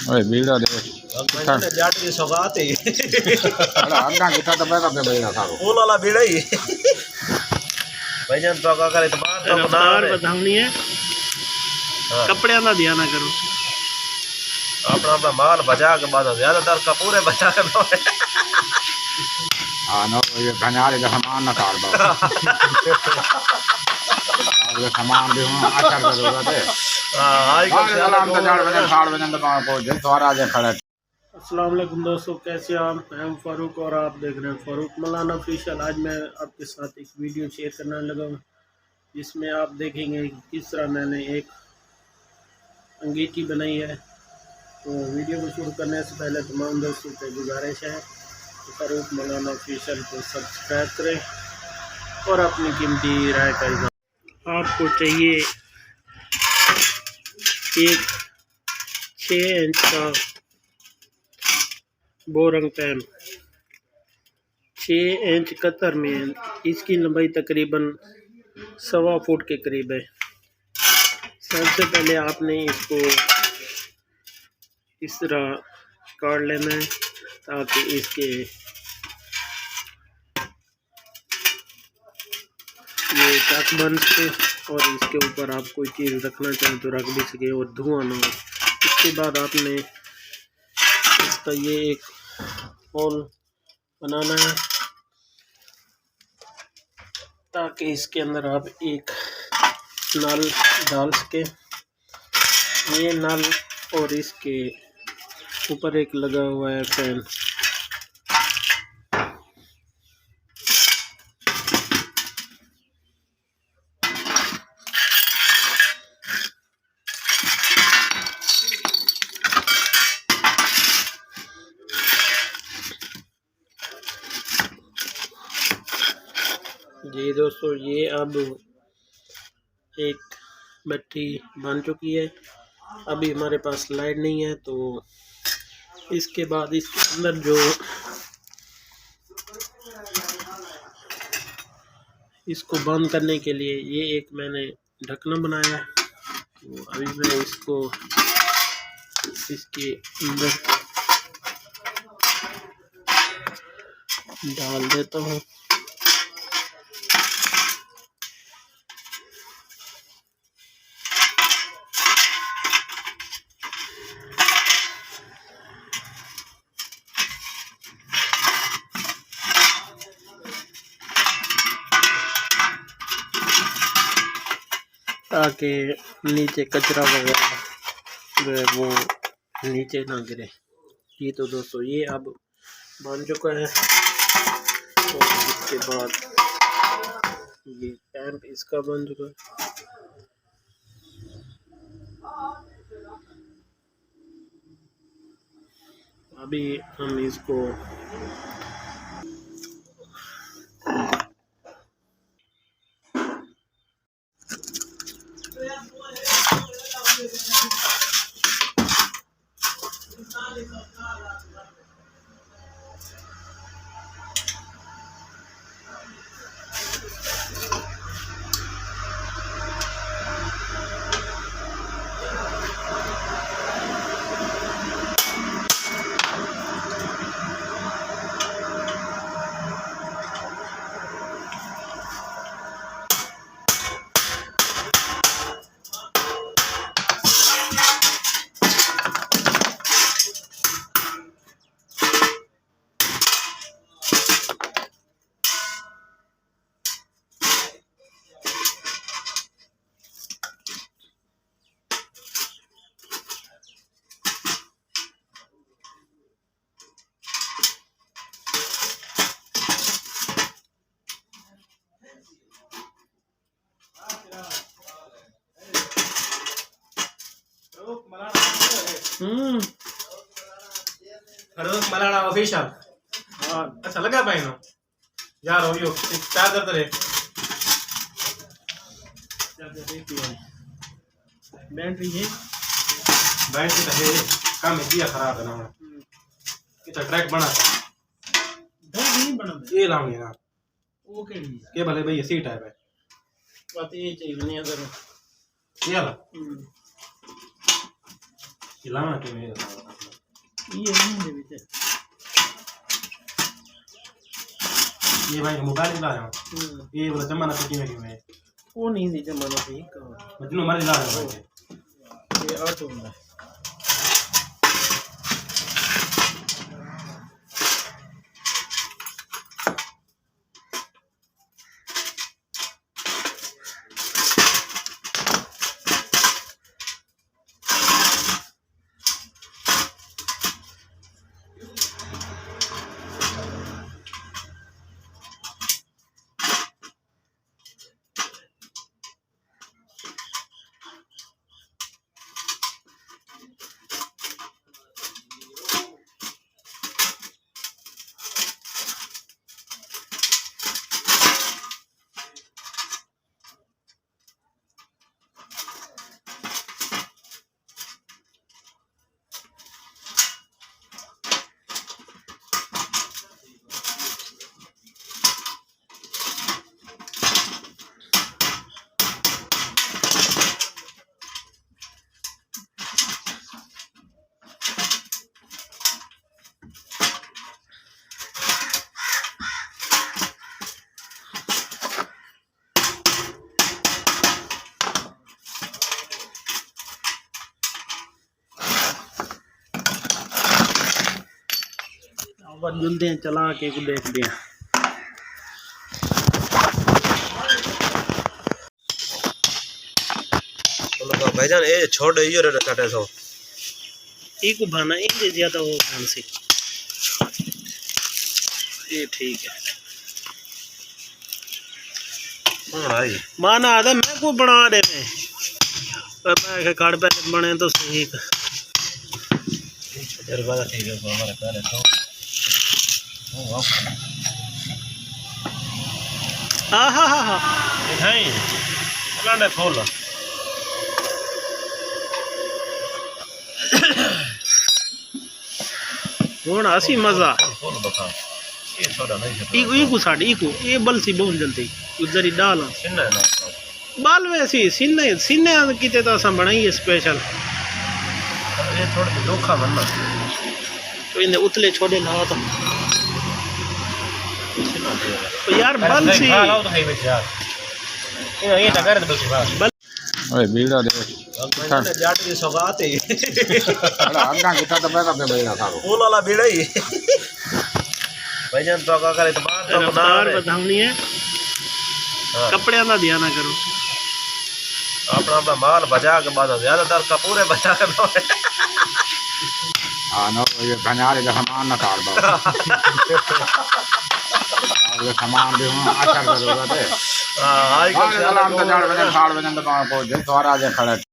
ओए बीड़ा दे मैंने जाट की सौगात है अरे आगा कितना तो पैसा पे बीड़ा सारो वो वाला बीड़ा ही भाईजान तो का करे तो बात तो रफ्तार बताऊनी है कपड़े का ध्यान ना करो अपना अपना माल बचा के बाद ज्यादातर का पूरे बचा के हां नो ये गनारे का सामान ना काट दो और सामान भी हम आचार जरूरत है हां आई को सलाम तो जाड़ बजे खाड़ बजे तो को जे द्वारा जे खड़े। अस्सलाम वालेकुम दोस्तों, कैसे आप? मैं हूं फारूक और आप देख रहे हैं फारूक मलाना ऑफिशियल। आज मैं आपके साथ एक वीडियो शेयर करने लगा हूं जिसमें आप देखेंगे कि किस तरह मैंने एक अंगीठी बनाई है। तो वीडियो को शुरू करने से पहले तमाम दोस्तों से गुजारिश है कि फारूक मलाना ऑफिशियल को सब्सक्राइब करें और अपनी कीमती राय का इज़हार। आपको चाहिए एक 6 इंच का बोरंग पैन, 6 इंच कतर में। इसकी लंबाई तकरीबन 1.25 फुट के करीब है। सबसे पहले आपने इसको इस तरह काट लेना है ताकि इसके ये टक बन सके और इसके ऊपर आप कोई चीज़ रखना चाहें तो रख भी सके और धुआं ना हो। इसके बाद आपने इसका ये एक होल बनाना है ताकि इसके अंदर आप एक नल डाल सके। ये नल और इसके ऊपर एक लगा हुआ है फैन। जी दोस्तों, ये अब एक भट्टी बन चुकी है। अभी हमारे पास लाइट नहीं है तो इसके बाद इसके अंदर जो इसको बंद करने के लिए ये एक मैंने ढक्कन बनाया है। तो अभी मैं इसको इसके अंदर डाल देता हूँ। ताकि नीचे कचरा वगैरह जो है वो नीचे ना गिरे। ये तो दोस्तों ये अब बन चुका है। और इसके बाद ये पैंप इसका बन चुका है। अभी हम इसको मलाना ऑफिशियल। हाँ अच्छा लगा भाई नो यार हो यो चार्जर तो रे बैटरी है बैटरी तो है काम है दिया खराब है ना कितना ट्रैक बना था नहीं बना ये लाऊंगी ना वो के लिए ये भले भाई सी टाइप है बात ये चाहिए नहीं अगर ये ला ये लाना क्यों नहीं ये नहीं दे बीते ये भाई मोबाइल ला रहे हो ये वाला जमाना तो किਵੇਂ वो नहीं दी जमाना पे कहाँ मजनू मर ला रहे हो ये ऑटो में जुलते हैं चला के को देख दिया भाईजान ये छोड़ यो रे काटे सो एक भाना एक दे ज्यादा वो खान से ये ठीक है भाई माना आधा मैं को बना दे में पे काट पे बने तो सही तजर्बा ठीक है हमारे पहले तो हाँ हाँ हाँ हाँ दिखाई लाने खोल होना हसी मजा खोल बता ये छोड़ा नहीं इको साड़ी इको ये बल सी बहुत जल्दी उधर ही डाल सिन्ना है ना बाल वैसी सिन्ने सिन्ने किते तो असा बनाई स्पेशल ये थोड़ा धोखा बनना तो इन्हें उतले छोड़े ना तो यार बल सी खा लाओ तो है बेच यार ये टकर दे बस ओए बीड़ा दे मैंने जाट की सौगात है अरे आगा किता तो बैठा पे बैठा था फूल वाला बीड़ा ही भाईजान तो का करे तो बात तो रफ्तार बताऊनी है कपड़े ना दिया ना करो अपना अपना माल बचा के बाद ज्यादातर का पूरे बचा के हां नो ये गनारे का सामान ना काट दो और ये सामान भी हम आचार जरूरत है हां आई का सलाम तो 4 बजे 8 बजे तो पहुंच जाए द्वारा जे खड़े